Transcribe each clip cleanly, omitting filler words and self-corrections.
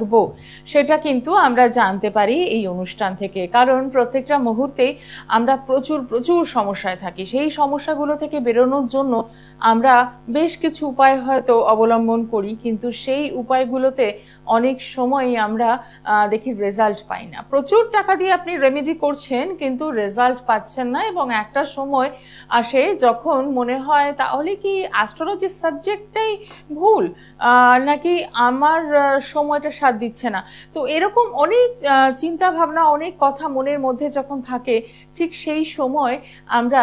থাকবো সেটা কিন্তু আমরা জানতে পারি এই অনুষ্ঠান থেকে। কারণ প্রত্যেকটা মুহূর্তেই আমরা প্রচুর প্রচুর সমস্যায় থাকি, সেই সমস্যাগুলো থেকে বেরোনোর জন্য আমরা বেশ কিছু উপায় হয়তো অবলম্বন করি, কিন্তু সেই উপায়গুলোতে অনেক সময় আমরা দেখি রেজাল্ট পাই না। প্রচুর টাকা দিয়ে আপনি রেমেডি করছেন কিন্তু রেজাল্ট পাচ্ছেন না, এবং একটা সময় আসে যখন মনে হয় তাহলে কি অ্যাস্ট্রোলজি সাবজেক্টটাই ভুল, নাকি আমার সময়টা সাথ দিচ্ছে না। তো এরকম অনেক চিন্তা ভাবনা, অনেক কথা মনের মধ্যে যখন থাকে, ঠিক সেই সময় আমরা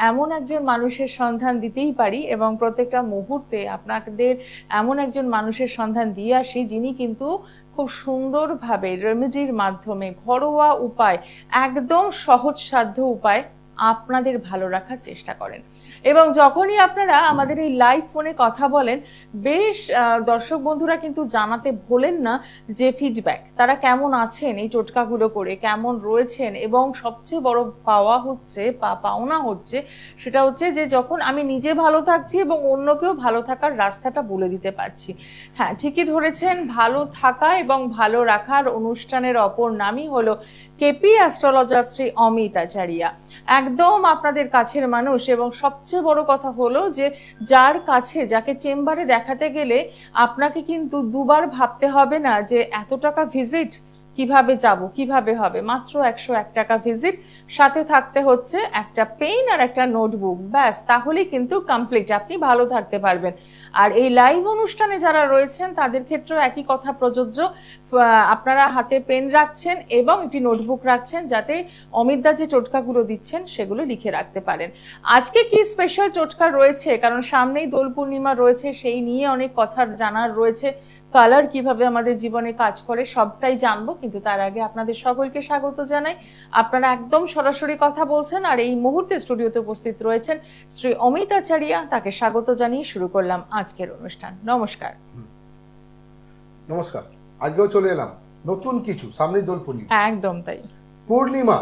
এমন একজন মানুষের সন্ধান দিতেই পারি, এবং প্রত্যেকটা মুহূর্তে আপনাদের এমন একজন মানুষের সন্ধান দিয়ে আসি যিনি কিন্তু খুব সুন্দরভাবে রেমেডির মাধ্যমে, ঘরোয়া উপায়, একদম সহজসাধ্য উপায় আপনাদের ভালো রাখার চেষ্টা করেন। এবং যখনই আপনারা আমাদের এই লাইভ ফোনে কথা বলেন, বেশ দর্শক বন্ধুরা কিন্তু জানাতে ভোলেন না যে ফিডব্যাক, তারা কেমন আছেন এই টোটকাগুলো করে, কেমন রয়েছেন। এবং সবচেয়ে বড় পাওনা হচ্ছে সেটা হচ্ছে যে যখন আমি নিজে ভালো থাকছি এবং অন্যকেও ভালো থাকার রাস্তাটা বলে দিতে পারছি। হ্যাঁ, ঠিকই ধরেছেন, ভালো থাকা এবং ভালো রাখার অনুষ্ঠানের অপর নামই হলো কেপি অ্যাস্ট্রোলজার শ্রী অমিত আচারিয়া। একদম আপনাদের কাছের মানুষ, এবং সবচেয়ে বড় কথা হলো যে যার কাছে, যাকে চেম্বারে দেখাতে গেলে আপনাকে কিন্তু দুবার ভাবতে হবে না যে এত টাকা ভিজিট কিভাবে যাব, কিভাবে হবে। মাত্র 101 টাকা ভিজিট, সাথে থাকতে হচ্ছে একটা পেন আর একটা নোটবুক, ব্যাস, তাহলেই কিন্তু কমপ্লিট, আপনি ভালো থাকতে পারবেন। আর এই লাইভ অনুষ্ঠানে যারা রয়েছেন তাদের ক্ষেত্রেও একই কথা প্রযোজ্য। আপনারা হাতে পেন রাখছেন এবং একটি নোটবুক রাখছেন, যাতে অমিতদা যে টোটকাগুলো দিচ্ছেন সেগুলো লিখে রাখতে পারেন। আজকে কি স্পেশাল টোটকা রয়েছে, কারণ সামনেই দোল পূর্ণিমা রয়েছে, সেই নিয়ে অনেক কথা জানার রয়েছে। কালার কিভাবে আমাদের জীবনে কাজ করে সবটাই জানবো, কিন্তু তার আগে আপনাদের সকলকে স্বাগত জানাই। আপনারা একদম সরাসরি কথা বলছেন, আর এই মুহূর্তে স্টুডিওতে উপস্থিত রয়েছেন শ্রী অমিত আচারিয়া। তাকে স্বাগত জানিয়ে শুরু করলাম আজকের অনুষ্ঠান। নমস্কার। নমস্কার। আজকেও চলে এলাম নতুন কিছু, সামনেই দোল পূর্ণিমা। একদম তাই। পূর্ণিমা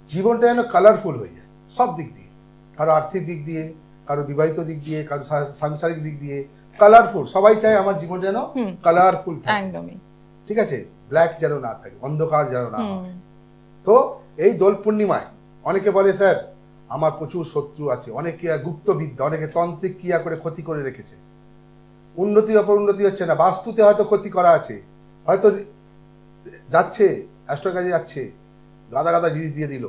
জীবনটা যেন কালারফুল হয়ে যায় সব দিক দিয়ে, কারো আর্থিক দিক দিয়ে, কারো বিবাহিত দিক দিয়ে, কারো সাংসারিক দিক দিয়ে। কালারফুল, সবাই চায় আমার জীবন যেন কালারফুল থাকে, একদমই ঠিক আছে, ব্ল্যাক যেন না থাকে, অন্ধকার যেন না হয়। তো এই দোল পূর্ণিমায় অনেকে বলে স্যার আমার প্রচুর শত্রু আছে, অনেকে গুপ্তবিদ্যা, অনেকে তান্ত্রিক ক্রিয়া করে ক্ষতি করে রেখেছে, উন্নতির ওপর উন্নতি হচ্ছে না, বাস্তুতে হয়তো ক্ষতি করা আছে, হয়তো যাচ্ছে অ্যাস্ট্রো কাজে যাচ্ছে, গাদা গাদা জিনিস দিয়ে দিল,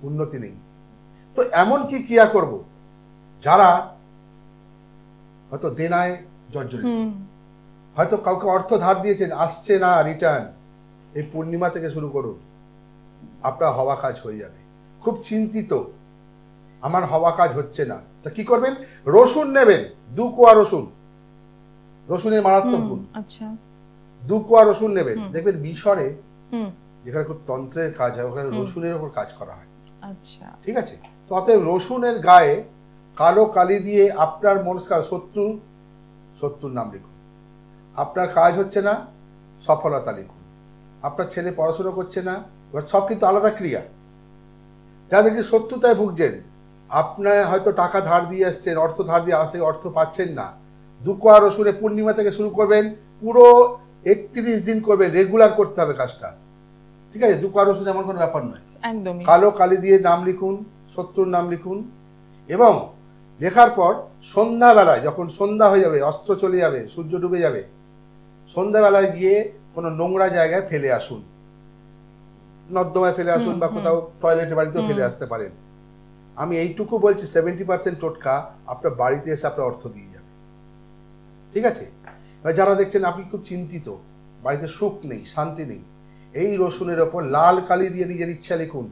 উন্নতি নেই। তো এমন কি ক্রিয়া করব যারা হয়তো দেনায় জর্জরিত, হয়তো কাউকে অর্থ ধার দিয়েছেন, আসছে না রিটার্ন, এই পূর্ণিমা থেকে শুরু করুন, আপনার হওয়া কাজ হয়ে যাবে। খুব চিন্তিত, আমার হওয়া কাজ হচ্ছে না, তা কি করবেন? রসুন নেবেন, 2 কোয়া রসুন, রসুনের মারাত্মক গুণ। আচ্ছা, 2 কোয়া রসুন নেবেন, দেখবেন মিশরে যেখানে খুব তন্ত্রের কাজ হয় ওখানে রসুনের উপর কাজ করা হয়। আচ্ছা, ঠিক আছে। তো অতএব রসুনের গায়ে কালো কালি দিয়ে আপনার মনস্কার শত্রুর নাম লিখুন। আপনার কাজ হচ্ছে না, সফলতা লিখুন। আপনার ছেলে পড়াশোনা করছে না, এবার সব কিন্তু আলাদা ক্রিয়া। যাদের কি শত্রুতায় ভুগছেন, আপনার হয়তো টাকা ধার দিয়ে আসছেন, অর্থ ধার দিয়ে আসে, অর্থ পাচ্ছেন না, 2 কোয়া রসুনে পূর্ণিমা থেকে শুরু করবেন, পুরো 31 দিন করবেন, রেগুলার করতে হবে কাজটা, ঠিক আছে। 2 কোয়া রসুন এমন কোনো ব্যাপার নয়, একদমই। কালো কালি দিয়ে নাম লিখুন, শত্রুর নাম লিখুন, এবং লেখার পর সন্ধ্যাবেলায়, যখন সন্ধ্যা হয়ে যাবে, অস্ত্র চলে যাবে, সূর্য ডুবে যাবে, সন্ধ্যাবেলায় গিয়ে কোনো নোংরা জায়গায় ফেলে আসুন, নর্দমায় ফেলে আসুন, বা কোথাও টয়লেটের বাড়িতেও ফেলে আসতে পারেন। আমি এইটুকু বলছি, 70% টোটকা আপনার বাড়িতে এসে আপনার অর্থ দিয়ে যাবে, ঠিক আছে। যারা দেখছেন আপনি খুব চিন্তিত, বাড়িতে সুখ নেই, শান্তি নেই, এই রসুনের ওপর লাল কালি দিয়ে নিজের ইচ্ছা লিখুন।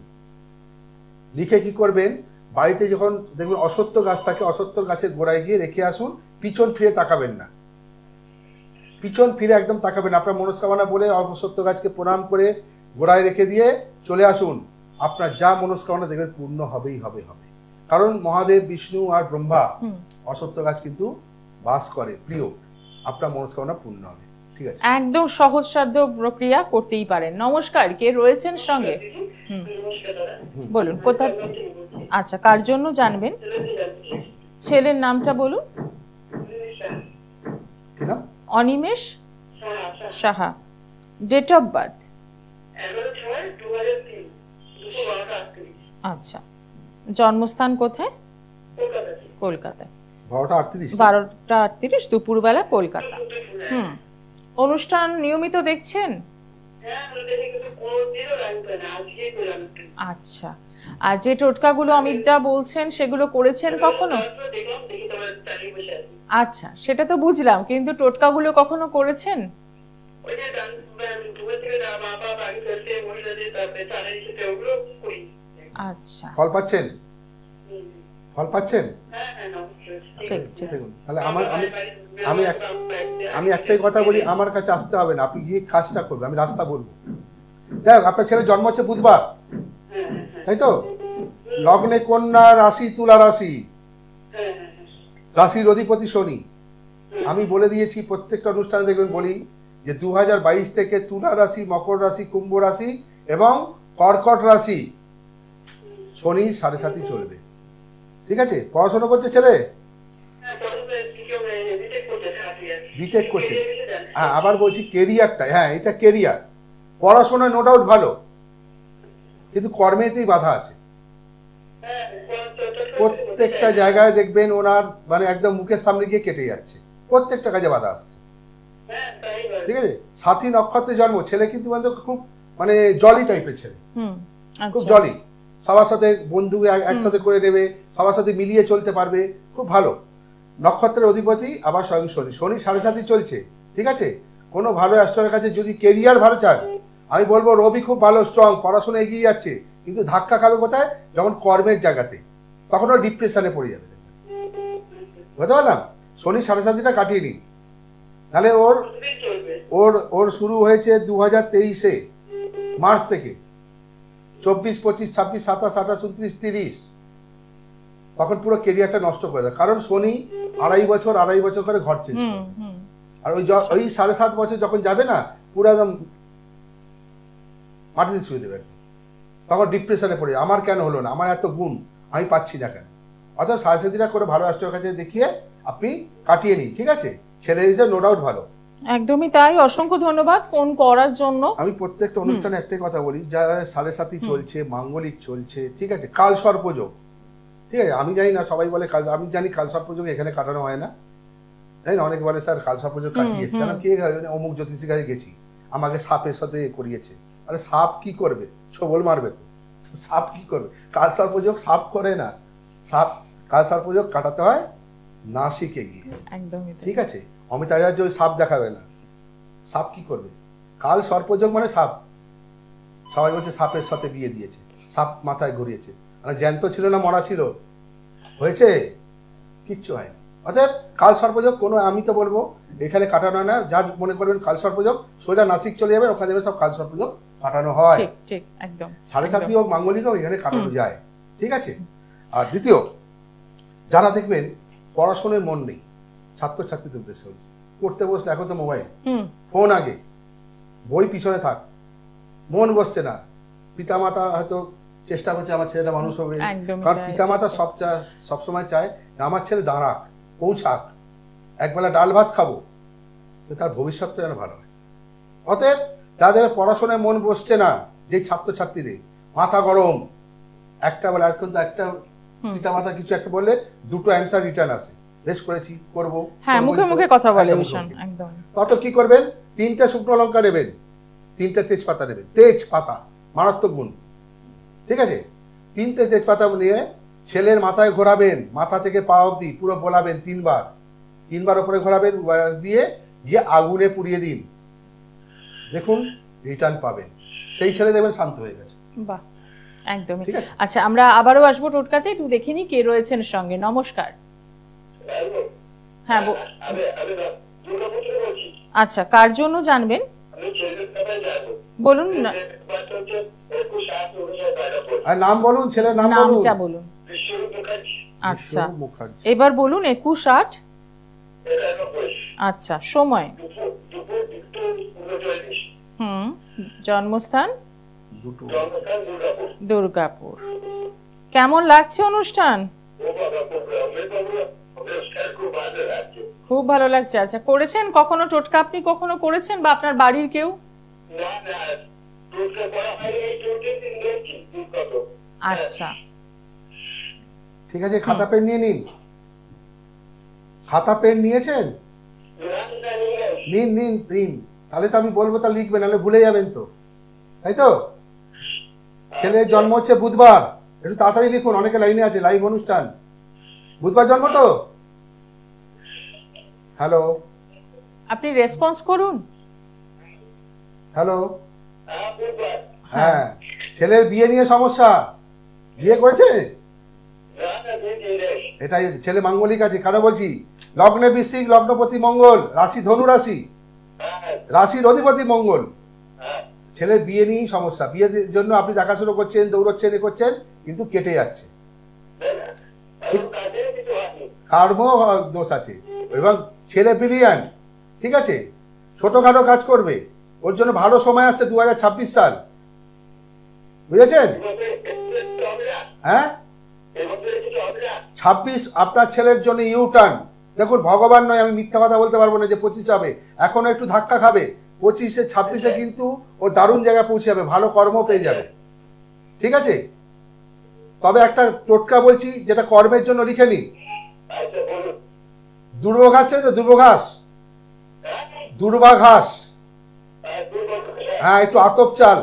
লিখে কি করবেন, বাড়িতে যখন দেখবেন অসত্য গাছ থাকে, অসত্য গাছের গোড়ায় গিয়ে রেখে আসুন, পিছন ফিরে তাকাবেন না, পিছন ফিরে একদম তাকাবেন। আপনার মনস্কামনা বলে অসত্য গাছকে প্রণাম করে গোড়ায় রেখে দিয়ে চলে আসুন, আপনার যা মনস্কামনা দেখবেন পূর্ণ হবেই হবে। কারণ মহাদেব, বিষ্ণু আর ব্রহ্মা অসত্য গাছ কিন্তু বাস করে, প্রিয়, আপনার মনস্কামনা পূর্ণ হবে, ঠিক আছে। একদম সহজসাধ্য প্রক্রিয়া করতেই পারেন। নমস্কার, কে রয়েছেন সঙ্গে? বলুন, কোথা? আচ্ছা, কার জন্য জানবেন? ছেলের নামটা বলুন। Animesh Saha. Date of birth? 11/6/2003, দুপুর 12:38। আচ্ছা, জন্মস্থান কোথায়? কলকাতায়। 12:38 দুপুরবেলা কলকাতা। অনুষ্ঠান নিয়মিত দেখছেন? আচ্ছা, আর যে টোটকাগুলো অমিতদা বলছেন সেগুলো করেছেন কখনো? আচ্ছা, সেটা তো বুঝলাম, কিন্তু টোটকাগুলো কখনো করেছেন? আচ্ছা, ফল পাচ্ছেন? ফল পাচ্ছেন? ঠিক ঠিক। তাহলে আমি একটাই কথা বলি, আমার কাছে আসতে হবে না, আপনি গিয়ে কাজটা করবেন, আমি রাস্তা বলবো। দেখ, আপনার ছেলে জন্ম হচ্ছে বুধবার, তাই তো? লগ্নে কন্যা, রাশি তুলা রাশি, রাশির অধিপতি শনি। আমি বলে দিয়েছি প্রত্যেকটা অনুষ্ঠানে দেখবেন বলি যে 2022 থেকে তুলা রাশি, মকর রাশি, কুম্ভ রাশি এবং কর্কট রাশি শনি 7.5 চলবে। ঠিক আছে? পড়াশোনা করছে ছেলে? বিটেক করছে। হ্যাঁ, আবার বলছি কেরিয়ারটা, হ্যাঁ এটা কেরিয়ার। পড়াশোনায় নো ডাউট ভালো, কিন্তু কর্মেতেই বাধা আছে। প্রত্যেকটা জায়গায় দেখবেন ওনার মানে একদম মুখের সামনে গিয়ে কেটে যাচ্ছে, প্রত্যেকটা কাজে বাধা আসছে। ঠিক আছে? সাথী নক্ষত্রে জন্ম, ছেলে কিন্তু খুব মানে জলি টাইপের ছেলে, খুব জলি, সবার সাথে বন্ধু একসাথে করে নেবে, সবার সাথে মিলিয়ে চলতে পারবে, খুব ভালো। নক্ষত্রের অধিপতি আবার স্বয়ং শনি, শনি 7.5 চলছে। ঠিক আছে? কোনো ভালো অ্যাস্ট্রোলজারের কাছে যদি কেরিয়ার ভালো চান, আমি বলবো রবি খুব ভালো, স্ট্রং, পড়াশোনা এগিয়ে যাচ্ছে, কিন্তু ধাক্কা খাবে কোথায়? যখন কর্মের জায়গাতে, তখন ও ডিপ্রেশনে পড়ে যাবে। বুঝতে পারলাম? শনি 7.5টা কাটিয়ে নিন, নাহলে ওর শুরু হয়েছে 2023-এ মার্চ থেকে, 24, 25, 26, 27, 28, 29, 30, তখন পুরো কেরিয়ারটা নষ্ট করে দেয়। কারণ শনি 2.5 বছর করে ঘর চেঞ্জ করে, আর ওই 7.5 বছর যখন যাবে না, পুরো একদম মাটিতে ছুঁয়ে দেবে, তখন ডিপ্রেশনে পড়ে, আমার কেন হলো না, আমার এত গুণ আমি পাচ্ছি না কেন। অর্থাৎ 7.5 করে ভালো অ্যাস্ট্রোলজারের কাছে দেখিয়ে আপনি কাটিয়ে নিন। ঠিক আছে? ছেলে হিসেবে নো ডাউট ভালো। একদমই তাই, অসংখ্য ধন্যবাদ ফোন করার জন্য। আমি প্রত্যেকটা অনুষ্ঠানে একটাই কথা বলি, যারা 7.5 চলছে, মাঙ্গলিক চলছে, ঠিক আছে, কাল সর্পযোগ, ঠিক আছে, আমি জানি না, সবাই বলে কাল, আমি জানি কাল সর্পযোগ এখানে কাটানো হয় না, তাই না? অনেকে বলে স্যার কাল সর্পযোগ কাটিয়ে এসছে, কে অমুক জ্যোতিষীর কাছে গেছি, আমাকে সাপের সাথে করিয়েছে। আরে সাপ কি করবে? ছোবল মারবে তো, সাপ কি করবে? কাল সর্পযোগ সাপ করে না, সাপ কাল সর্পযোগ কাটাতে হয় নাসিকে গিয়ে। একদমই ঠিক আছে? অমিতাচার্য ওই সাপ দেখাবে না, সাপ কি করবে? কাল সর্পযোগ মানে সাপ, সবাই বলছে সাপের সাথে বিয়ে দিয়েছে, সাপ মাথায় ঘুরিয়েছে, মানে জ্যান্ত ছিল না মরা ছিল, হয়েছে কিচ্ছু হয়নি। অতএব কাল সর্পযোগ কোনো, আমি তো বলবো এখানে কাটানো হয় না। যার মনে করবেন কাল সর্পযোগ, সোজা নাসিক চলে যাবেন, ওখানে সব কাল সর্পযোগ কাটানো হয়। ঠিক ঠিক, একদম 7.5 হোক, মাঙ্গলিক হোক, এখানে কাটানো যায়। ঠিক আছে? আর দ্বিতীয়, যারা দেখবেন পড়াশোনায় মন নেই, ছাত্রছাত্রীদের উদ্দেশ্যে হচ্ছে, পড়তে বসলে এখন তো মোবাইল, ফোন আগে, বই পিছনে থাক, মন বসছে না। পিতামাতা হয়তো চেষ্টা করছে আমার ছেলেটা মানুষ হবে, কারণ পিতামাতা সবসময় চায় আমার ছেলে দাঁড়াক, পৌঁছাক, একবেলা ডাল ভাত খাবো, তার ভবিষ্যৎটা যেন ভালো হয়। অতএব যাদের পড়াশোনায় মন বসছে না, যে ছাত্রছাত্রীদের মাথা গরম, একটা বলে, এখন তো একটা পিতামাতা কিছু একটা বললে দুটো অ্যান্সার রিটার্ন আসে, বেশ করেছি, করবো, হ্যাঁ, মুখে মুখে কথা বলে ভীষণ, একদম। তত কি করবেন? 3টে শুকনো লঙ্কা নেবেন, 3টে তেজপাতা নেবেন, তেজপাতা মারাত্মক গুণ। ঠিক আছে? 3টে তেজপাতা নিয়ে ছেলের মাথায় ঘোরাবেন, মাথা থেকে পা অবধি পুরো বোলাবেন 3বার ওপরে ঘোরাবেন, দিয়ে গিয়ে আগুনে পুড়িয়ে দিন, দেখুন রিটার্ন পাবেন, সেই ছেলে দেখবেন শান্ত হয়ে গেছে। বাহ, একদমই। আচ্ছা, আমরা আবারও আসবো টোটকাতে, একটু দেখিনি কে রয়েছেন সঙ্গে। নমস্কার। হ্যাঁ, আচ্ছা, কার জন্য জানবেন বলুন না, নাম বলুন, ছেলের নাম বলুন। আচ্ছা, এবার বলুন 21-8। আচ্ছা, সময়? জন্মস্থান? দুর্গাপুর। কেমন লাগছে অনুষ্ঠান? খুব ভালো লাগছে। আচ্ছা, করেছেন কখনো টোটকা? আপনি কখনো করেছেন বা আপনার বাড়ির কেউ? না না টোটকা করা হয় এই টোটকে দিন দেখছি কত আচ্ছা ঠিক আছে, খাতা পেন নিয়ে নিন। খাতা পেন নিয়েছেন? নিন নিন নিন, তাহলে তো আমি বলবো তা লিখবেন, নাহলে ভুলে যাবেন তো, তাই তো? ছেলের জন্ম হচ্ছে বুধবার, একটু তাড়াতাড়ি লিখুন, অনেকে লাইনে আছে, লাইভ অনুষ্ঠান। বুধবার জন্ম তো? হ্যালো, আপনি রেসপন্স করুন। হ্যালো, হ্যাঁ, ছেলের বিয়ে নিয়ে সমস্যা, বিয়ে করেছে? এটাই ছেলে মাঙ্গলিক আছে, কেন বলছি, লগ্নে বৃশ্চিক, লগ্নপতি মঙ্গল, রাশি ধনু রাশি, রাশির অধিপতি মঙ্গল। ছেলের বিয়ে নিয়েই সমস্যা, বিয়ের জন্য আপনি দেখাশোনা করছেন, দৌড়চ্ছেন, এ করছেন, কিন্তু কেটে যাচ্ছে, কর্ম দোষ আছে। এবং ছেলে ব্রিলিয়ান, ঠিক আছে, ছোটখাটো কাজ করবে, ওর জন্য ভালো সময় আসছে 2026 সাল, বুঝেছেন? হ্যাঁ, 26 আপনার ছেলের জন্য ইউটার্ন। দেখুন, ভগবান নয়, আমি মিথ্যা কথা বলতে পারবো না যে 25 হবে, এখনো একটু ধাক্কা খাবে, 25-এ 26-এ কিন্তু ও দারুণ জায়গায় পৌঁছে যাবে, ভালো কর্ম পেয়ে যাবে, ঠিক আছে? তবে একটা টোটকা বলছি, যেটা কর্মের জন্য লিখে নিন। দুর্বাঘাস ছিল তো, দুর্বাঘাস, দুর্বাঘাস, হ্যাঁ, একটু আতপ চাল,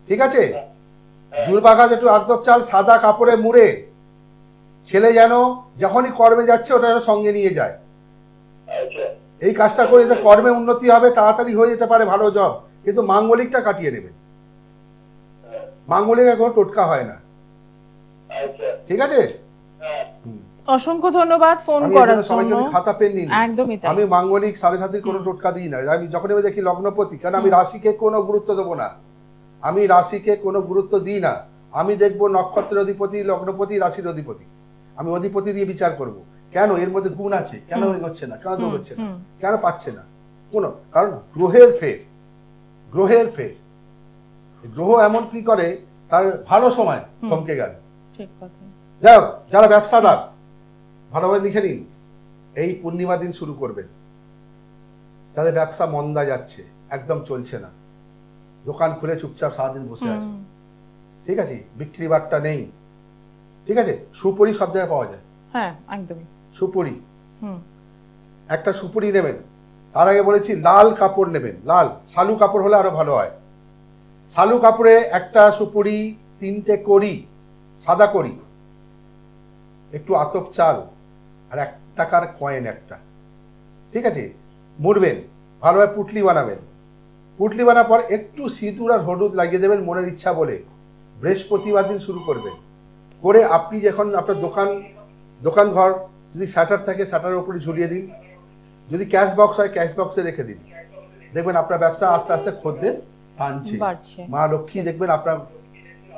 ঠিক আছে? দুর্বাঘাস, একটু আতপ চাল সাদা কাপড়ে মুড়ে, ছেলে যেন যখনই কর্মে যাচ্ছে ওটা যেন সঙ্গে নিয়ে যায়, এই কাজটা করে এতে কর্মে উন্নতি হবে, তাড়াতাড়ি হয়ে যেতে পারে ভালো জব, কিন্তু মাঙ্গলিকটা কাটিয়ে নেবেন। মাঙ্গলিক এখন টোটকা হয় না, ঠিক আছে? অসংখ্য ধন্যবাদ ফোন করার জন্য। খাতা পেন নিন, একদমই তাই। আমি মাঙ্গলিক 7.5 কোনো টোটকা দিই না, আমি যখনই দেখি লগ্নপতি, কারণ আমি রাশিকে কোনো গুরুত্ব দেবো না, আমি রাশিকে কোনো গুরুত্ব দিই না, আমি দেখবো নক্ষত্রের অধিপতি, লগ্নপতি, রাশির অধিপতি, আমি অধিপতি দিয়ে বিচার করব। কেন? এর মধ্যে গুণ আছে, কেন এগোচ্ছে না, কেন দৌড়চ্ছে না, কেন পাচ্ছে না, কোনো কারণ গ্রহের ফের, গ্রহের ফের, গ্রহ এমন কি করে, তার ভালো সময় থমকে গেল। যাও, যারা ব্যবসাদার ভালোভাবে লিখে নিন, এই পূর্ণিমা দিন শুরু করবেন, তাদের ব্যবসা মন্দা যাচ্ছে, একদম চলছে না, দোকান খুলে চুপচাপ সারাদিন বসে আছে, ঠিক আছে, বিক্রি বাট্টা নেই, ঠিক আছে? সুপুরি সব জায়গায় পাওয়া যায়, হ্যাঁ একদম, সুপুরি, একটা সুপুরি নেবেন, তার আগে বলেছি লাল কাপড় নেবেন, লাল শালু কাপড় হলে আরো ভালো হয়, শালু কাপড়ে একটা সুপুরি, 3টে কড়ি, সাদা কড়ি, একটু আতপ চাল, আর 1 টাকার কয়েন একটা, ঠিক আছে, মুড়বেন, ভালোভাবে পুটলি বানাবেন, পুটলি বানার পর একটু সিঁদুর আর হলুদ লাগিয়ে দেবেন মনের ইচ্ছা বলে, বৃহস্পতিবার দিন শুরু করবেন, করে আপনি যখন আপনার দোকান ঘর যদি শাটার থাকে শাটারের উপরে ঝুলিয়ে দিন, যদি ক্যাশ বক্স হয় ক্যাশ বক্সে রেখে দিন, দেখবেন আপনার ব্যবসা আস্তে আস্তে খদ্দের টানছে, মা লক্ষ্মী দেখবেন আপনার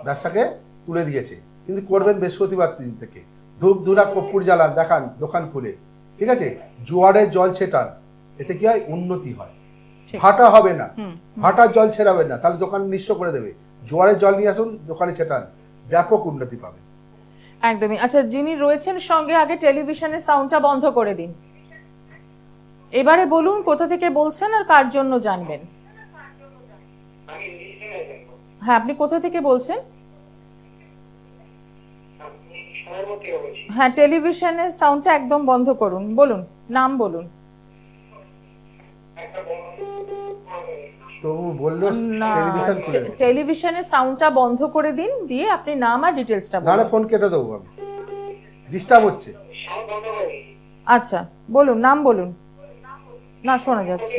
ব্যবসাকে তুলে দিয়েছে। কিন্তু করবেন বৃহস্পতিবার দিন থেকে, ধূপ ধুনা কর্পূর জ্বালান, দেখান দোকান খুলে, ঠিক আছে, জোয়ারের জল ছেটান, এতে কি হয়, উন্নতি হয়, ভাটা হবে না, ভাটার জল ছেড়াবেন না, তাহলে দোকান নিঃস্ব করে দেবে, জোয়ারের জল নিয়ে আসুন, দোকানে ছেটান, ব্যাপক উন্নতি পাবেন। একদমই। আচ্ছা, যিনি রয়েছেন সঙ্গে, আগে টেলিভিশনের সাউন্ডটা বন্ধ করে দিন, এবারে বলুন কোথা থেকে বলছেন আর কার জন্য জানবেন। হ্যাঁ, আপনি কোথা থেকে বলছেন? হ্যাঁ, টেলিভিশনের সাউন্ডটা একদম বন্ধ করুন, বলুন, নাম বলুন। তো বললো টেলিভিশন খুলে, টেলিভিশনের সাউন্ডটা বন্ধ করে দিন, দিয়ে আপনি নাম আর ডিটেইলসটা বলুন। নালে ফোন কেটে দেবো, আমি ডিস্টার্ব হচ্ছে। আচ্ছা বলুন, নাম বলুন। না, শোনা যাচ্ছে,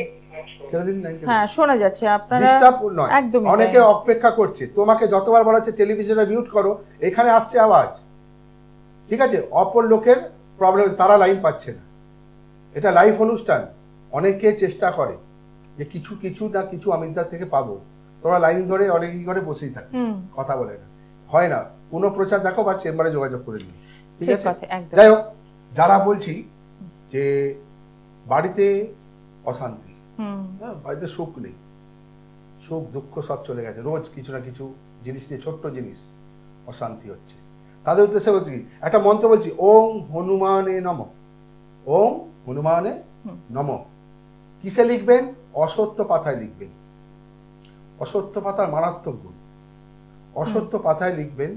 হ্যাঁ শোনা যাচ্ছে, আপনারা ডিস্টার্ব নয়, একদম অনেকে অপেক্ষা করছে, তোমাকে যতবার বলা হচ্ছে টেলিভিশনে মিউট করো, এখানে আসছে আওয়াজ, ঠিক আছে, অপর লোকের প্রবলেম, তারা লাইন পাচ্ছে না, এটা লাইভ অনুষ্ঠান, অনেকে চেষ্টা করে যে কিছু না কিছু আমি তার থেকে পাবো, তোমরা লাইন ধরে অনেকেই করে বসেই থাকে, কথা বলে না, হয় না, কোনো প্রচার দেখো বা চেম্বারে যোগাযোগ করে নিই, ঠিক আছে? যাই হোক, যারা বলছি যে বাড়িতে অশান্তি, বাড়িতে সুখ নেই, সুখ দুঃখ সব চলে গেছে, রোজ কিছু না কিছু জিনিস নিয়ে, ছোট্ট জিনিস অশান্তি হচ্ছে, তাদের উদ্দেশ্যে বলছি একটা মন্ত্র বলছি, ওং হনুমানে নমঃ, ওং হনুমানে নমঃ। কিসে লিখবেন? অসত্য পাতায় লিখবেন, অশ্বত্থ পাতার মারাত্মক গুণ। অশ্বত্থ পাতায় লিখবেন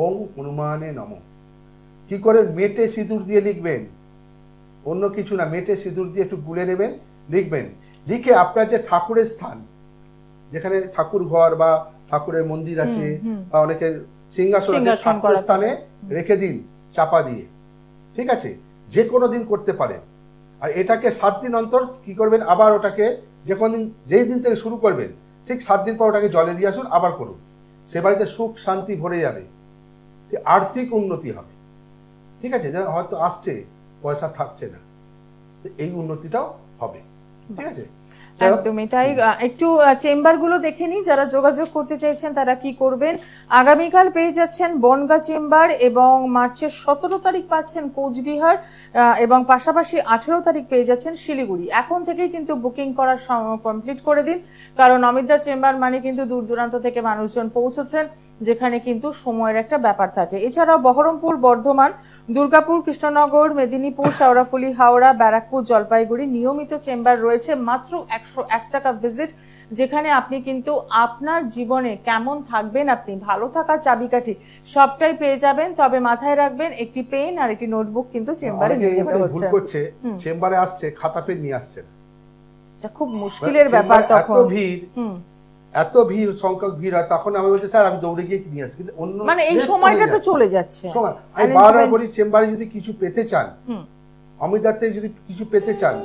ওং হনুমানে নমঃ। কি করে? মেটে সিঁদুর দিয়ে লিখবেন, অন্য কিছু না, মেটে সিঁদুর দিয়ে একটু গুলে নেবেন, লিখবেন। লিখে আপনার যে ঠাকুরের স্থান, যেখানে ঠাকুর ঘর বা ঠাকুরের মন্দির আছে বা অনেকের সিংহাসন আছে, ঠাকুরের স্থানে রেখে দিন চাপা দিয়ে। ঠিক আছে? যে কোনো দিন করতে পারেন। আর এটাকে 7 দিন অন্তর কি করবেন, আবার ওটাকে যে কোনো দিন, যেই দিন থেকে শুরু করবেন ঠিক 7 দিন পর ওটাকে জলে দিয়ে আসুন, আবার করুন। সে বাড়িতে সুখ শান্তি ভরে যাবে, আর্থিক উন্নতি হবে। ঠিক আছে? যেন হয়তো আসছে পয়সা থাকছে না, এই উন্নতিটাও হবে। ঠিক আছে? একদমই তাই। একটু চেম্বারগুলো দেখে নিই, যারা যোগাযোগ করতে চাইছেন তারা কি করবেন। আগামীকাল পেয়ে যাচ্ছেন বনগাঁ চেম্বার, এবং মার্চের 17 তারিখ পাচ্ছেন কোচবিহার, এবং পাশাপাশি 18 তারিখ পেয়ে যাচ্ছেন শিলিগুড়ি। এখন থেকেই কিন্তু বুকিং করা কমপ্লিট করে দিন, কারণ অমিতদার চেম্বার মানে কিন্তু দূর দূরান্ত থেকে মানুষজন পৌঁছচ্ছেন, যেখানে কিন্তু সময়ের একটা ব্যাপার থাকে। এছাড়াও বহরমপুর, বর্ধমান, দুর্গাপুর, কৃষ্ণনগর, মেদিনীপুর, শেওড়াফুলি, হাওড়া, ব্যারাকপুর, জলপাইগুড়ি নিয়মিত চেম্বার রয়েছে। মাত্র 101 টাকা ভিজিট, যেখানে আপনি কিন্তু আপনার জীবনে কেমন থাকবেন, আপনি ভালো থাকার চাবিকাঠি সবটাই পেয়ে যাবেন। তবে মাথায় রাখবেন, একটি পেন আর একটি নোটবুক কিন্তু চেম্বারে নিয়ে যেতে হচ্ছে। ভুল করছে, চেম্বারে আসছে খাতা পেন নিয়ে আসছে, এটা খুব মুশকিলের ব্যাপার। তখন এত ভিড় সংখ্যক ভিড় হয়, তখন আমি বলছি স্যার আমি দৌড়ে গিয়ে নিয়ে আসি, কিন্তু অন্য মানে এই সময়টা তো চলে যাচ্ছে। আমি বারবার বলি, চেম্বারে যদি কিছু পেতে চান, অমিতার থেকে যদি কিছু পেতে চান,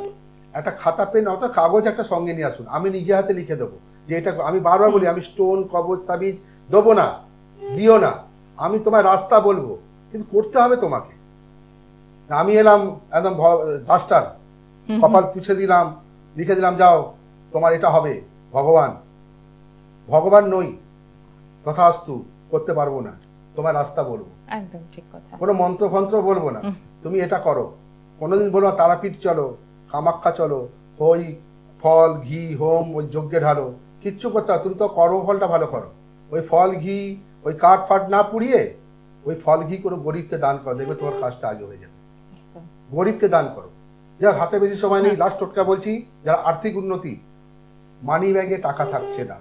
একটা খাতা পেন ওটা কাগজ একটা সঙ্গে নিয়ে আসুন, আমি নিজে হাতে লিখে দেবো যে এটা। আমি বারবার বলি, আমি স্টোন কবজ তাবিজ দেবো না, দিও না, আমি তোমার রাস্তা বলবো, কিন্তু করতে হবে তোমাকে। আমি এলাম একদম ডাস্টার, কপাল পুছে দিলাম, লিখে দিলাম যাও তোমার এটা হবে, ভগবান নই, তথাস্তু, করতে পারবো না, তোমার রাস্তা বলবো। একদম ঠিক কথা। কোনো মন্ত্র ফন্ত্র বলবো না, তুমি এটা করো। কোনোদিন বলবো তারাপীঠ চলো, কামাখ্যা চলো, ওই ফল ঘি হোম ওই যজ্ঞে ঢালো, কিচ্ছু করতে হবে। তুমি তো কর্মফলটা ভালো করো, ওই ফল ঘি ওই কাঠ ফাট না পুড়িয়ে ওই ফল ঘি কোনো গরিবকে দান করো, দেখবে তোমার কাজটা আগে হয়ে যাবে। গরিবকে দান করো। যা হাতে বেশি সময় নেই, লাস্ট টোটকা বলছি। যারা আর্থিক উন্নতি, মানি ব্যাগে টাকা থাকছে না,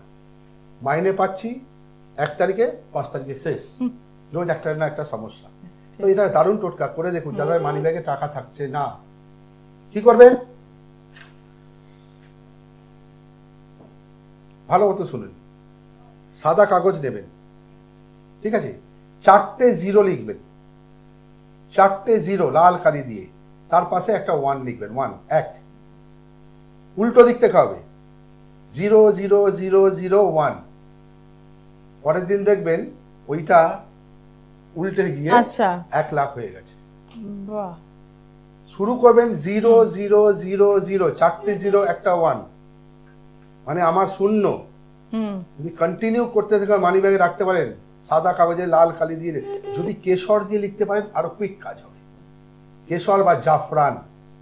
মাইনে পাচ্ছি 1 তারিখে 5 তারিখে শেষ, রোজ একটা না একটা সমস্যা। তো এটা দারুণ টোটকা, করে দেখুন। যাদের মানি ব্যাগে টাকা থাকছে না, কি করবেন ভালো মতো শুনেন। সাদা কাগজ নেবেন, ঠিক আছে, 4টে 0 লিখবেন, 4টে 0 লাল কালি দিয়ে, তার পাশে একটা 1 লিখবেন, 1 উল্টো দিক থেকে হবে, 0 0 0 0 1। পরের দিন দেখবেন ওইটা উল্টে গিয়ে 1 লাখ হয়ে গেছে। শুরু করবেন 0 0 0 0, 4টে 0 একটা 1, মানে আমার শূন্য। যদি কন্টিনিউ করতে থাকেন, মানি ব্যাগে রাখতে পারেন, সাদা কাগজে লাল কালি দিয়ে, যদি কেশর দিয়ে লিখতে পারেন আরো কুইক কাজ হবে। কেশর বা জাফরান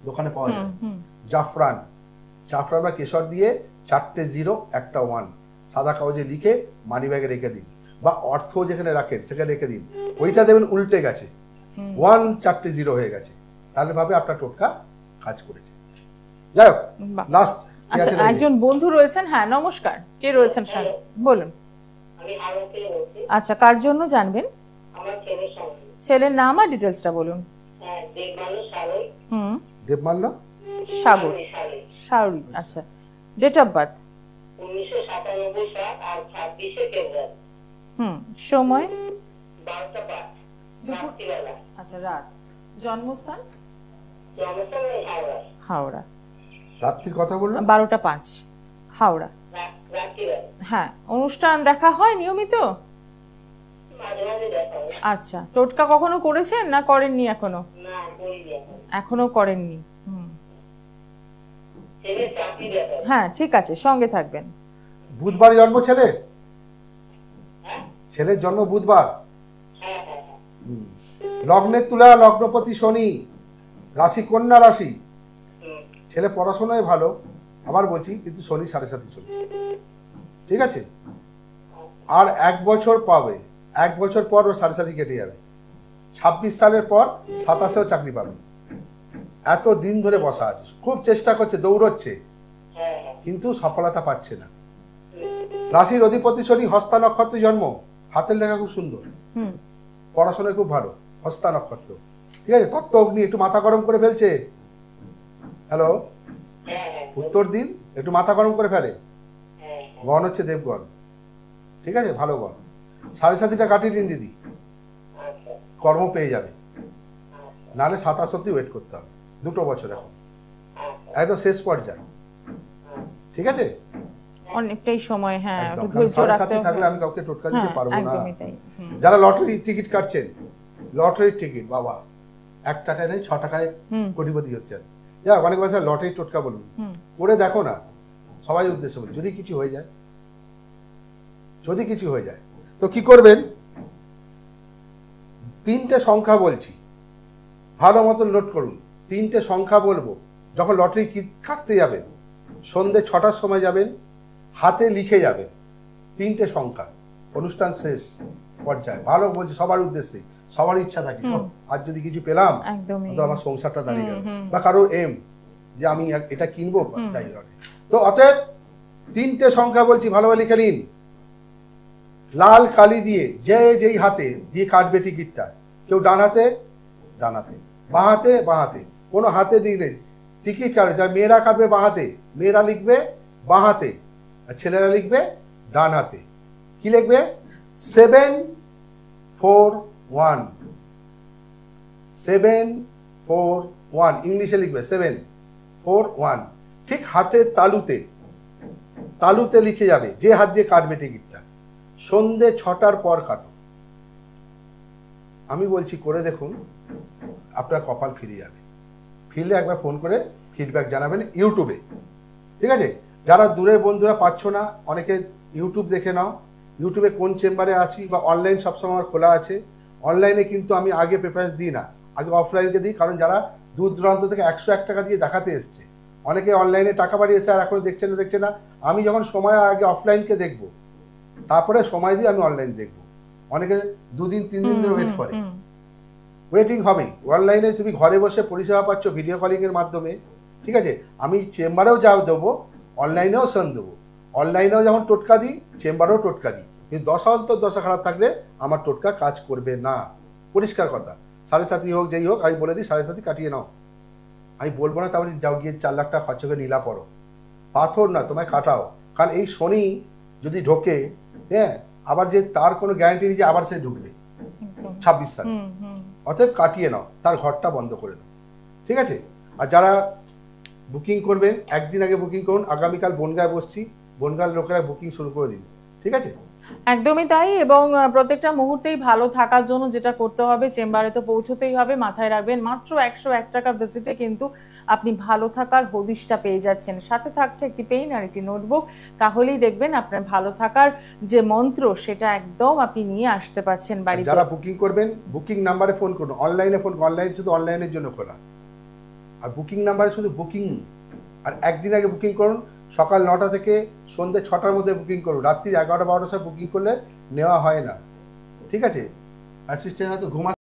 দোকানে পাওয়া যায়, জাফরান বা কেশর দিয়ে 4টে 0 একটা 1 সাদা কাগজে লিখে মানি ব্যাগে রেখে দিন, বা অর্থ যেখানে রাখেন সেখানে রেখে দিন। ওইটা দেবেন উল্টে গেছে, 1 4টে 0 হয়ে গেছে, তাহলে ভাবে আপনার টোটকা কাজ করেছে। যাই হোক, লাস্ট আচ্ছা, একজন বন্ধু রয়েছেন। হ্যাঁ, নমস্কার, কে রয়েছেন স্যার, বলুন। আমি আরো থেকে বলছি। আচ্ছা, কার জন্য জানবেন? আমার ছেলের সঙ্গে। ছেলের নাম আর ডিটেইলসটা বলুন। হ্যাঁ, দেবমাল্য সাগর। দেবমাল্য সাগর সাউরি। আচ্ছা, ডেট অফ বার্থ 1997 সাল আর 26 ফেব্রুয়ারি। সময় 12টা 5 রাত্রিবেলা। আচ্ছা, রাত। জন্মস্থান হাওড়া। হাওড়া। রাত্রির কথা বললাম, 12টা 5 হাওড়া। রাত্রিবেলা। হ্যাঁ, অনুষ্ঠান দেখা হয় নিয়মিত? মাঝে মাঝে দেখা হয়। আচ্ছা, টোটকা কখনো করেছেন না করেননি এখনো? না, করিনি এখনো করেননি। ছেলে চাকরি দেখা। হ্যাঁ, ঠিক আছে, সঙ্গে থাকবেন। বুধবার জন্ম ছেলের? ছেলের জন্ম বুধবার। হ্যাঁ। লগ্নের তুলা, লগ্নপতি শনি, রাশি কন্যা রাশি। ছেলে পড়াশোনায় ভালো, আবার বলছি, কিন্তু শনি 7.5 চলছে, ঠিক আছে। আর 1 বছর পাবে, 1 বছর পর ও 7.5 কেটে যাবে। 26 সালের পর 27-এও চাকরি পাবে। এত দিন ধরে বসা আছে, খুব চেষ্টা করছে, দৌড়চ্ছে, কিন্তু সফলতা পাচ্ছে না। রাশির অধিপতি শনি হস্তা নক্ষত্রে জন্ম, হাতের লেখা খুব সুন্দর, পড়াশোনায় খুব ভালো, হস্তা নক্ষত্র। ঠিক আছে, তত্ত্ব অগ্নি একটু মাথা গরম করে ফেলছে। হ্যালো, উত্তর দিন, একটু মাথা গরম করে ফেলে। গণ হচ্ছে দেবগণ। ঠিক আছে, ভালো গণ। 7.5টা কাটিয়ে দিন দিদি, কর্ম পেয়ে যাবে। নাহলে 27 অব্দি ওয়েট করতে হবে, 2 বছর এখন, একদম শেষ পর্যায়ে। ঠিক আছে, অনেকটাই সময়, হ্যাঁ, একদম। ধৈর্য রাখতে হবে। থাকলে আমি কাউকে টোটকা দিতে হ্যাঁ, পারবো না। একদমই তাই। যারা লটারি টিকিট কাটছেন, লটারির টিকিট বাবা 1 টাকায় নেই, 6 টাকায় কোটিপতি হচ্ছেন। যা অনেক বছর লটারি টোটকা বলুন, করে দেখো না, সবাই উদ্দেশ্য বলি, যদি কিছু হয়ে যায়, যদি কিছু হয়ে যায় তো কি করবেন? 3টে সংখ্যা বলছি, ভালো মতন নোট করুন। 3টে সংখ্যা বলবো, যখন লটারি কাটতে যাবেন, সন্ধ্যে 6টার সময় যাবেন, হাতে লিখে যাবেন 3টে সংখ্যা। অনুষ্ঠান শেষ পর্যায়ে, ভালো বলছি সবার উদ্দেশ্যে, সবার ইচ্ছা থাকে আজ যদি কিছু পেলাম তো আমার সংসারটা দাঁড়িয়ে গেল, বা কারোর এম যে আমি এটা কিনবো, যাই হোক। তো অতএব 3টে সংখ্যা বলছি, ভালোভাবে লিখে নিন। লাল কালি দিয়ে যেই হাতে দিয়ে কাটবে টিকিটটা, কেউ ডান হাতে, ডান হাতে, বাঁ হাতে, বাঁ হাতে, কোনো হাতে দিলে টিকিট কাটবে। যারা মেয়েরা কাটবে বাঁ হাতে, মেয়েরা লিখবে বাঁ হাতে, আর ছেলেরা লিখবে ডান হাতে। কি লিখবে? 741, 741 ইংলিশে লিখবে 741। ঠিক হাতের তালুতে লিখে যাবে, যে হাত দিয়ে কাটবে টিকিটটা। সন্ধ্যে 6টার পর কাটো। আমি বলছি করে দেখুন, আপনার কপাল ফিরে যাবে। ফিরলে একবার ফোন করে ফিডব্যাক জানাবেন ইউটিউবে। ঠিক আছে, যারা দূরের বন্ধুরা পাচ্ছ না, অনেকে ইউটিউব দেখে নাও। ইউটিউবে কোন চেম্বারে আছি, বা অনলাইন সবসময় আমার খোলা আছে। অনলাইনে কিন্তু আমি আগে প্রেফারেন্স দিই না, আগে অফলাইনকে দিই। কারণ যারা দূর দূরান্ত থেকে 101 টাকা দিয়ে দেখাতে এসছে, অনেকে অনলাইনে টাকা বাড়িয়েছে আর এখনো দেখছে না। আমি যখন সময় আগে অফলাইনকে দেখবো, তারপরে সময় দিয়ে আমি অনলাইন দেখবো। অনেকে 2 দিন 3 দিন ধরে ওয়েট করে, ওয়েটিং হবেই। অনলাইনে তুমি ঘরে বসে পরিষেবা পাচ্ছ ভিডিও কলিং এর মাধ্যমে। ঠিক আছে, আমি চেম্বারেও যা দেবো, অনলাইনেও সেম দেবো। অনলাইনেও যেমন টোটকা দিই, চেম্বারেও টোটকা দিই। কিন্তু দশা খারাপ থাকলে আমার টোটকা কাজ করবে না, পরিষ্কার কথা। 7.5 হোক, যেই হোক, আমি বলে দিই 7.5 কাটিয়ে নাও। আমি বলবো না তাহলে যাও গিয়ে 4 লাখ টাকা খরচ করে নীলা পড়ো, পাথর না, তোমায় কাটাও। কারণ এই শনি যদি ঢোকে, হ্যাঁ, আবার যে তার কোনো গ্যারান্টি নেই যে আবার সে ঢুকবে 26 সালে। অতএব কাটিয়ে নাও, তার ঘরটা বন্ধ করে দাও। ঠিক আছে, আর যারা বুকিং করবেন, একদিন আগে বুকিং করুন। আগামীকাল বনগায় বসছি, বনগাঁর লোকেরা বুকিং শুরু করে দিন। ঠিক আছে, একদমই তাই। এবং প্রত্যেকটা মুহূর্তেই ভালো থাকার জন্য যেটা করতে হবে, চেম্বারে তো পৌঁছতেই হবে। মাথায় রাখবেন, মাত্র 101 টাকা ভিজিটে কিন্তু আপনি ভালো থাকার হদিশটা পেয়ে যাচ্ছেন। সাথে থাকছে একটি পেন আর একটি নোটবুক। তাহলেই দেখবেন আপনার ভালো থাকার যে মন্ত্র, সেটা একদম আপনি নিয়ে আসতে পারছেন বাড়িতে। যারা বুকিং করবেন, বুকিং নাম্বারে ফোন করুন। অনলাইনে ফোন, অনলাইন শুধু অনলাইনের জন্য খোলা, আর বুকিং নাম্বারে শুধু বুকিং। আর একদিন আগে বুকিং করুন, সকাল 9টা থেকে সন্ধ্যে 6টার মধ্যে বুকিং করুন। রাত্রি 11টা 12টার সময় বুকিং করলে নেওয়া হয় না। ঠিক আছে, অ্যাসিস্ট্যান্ট হয়তো ঘুমা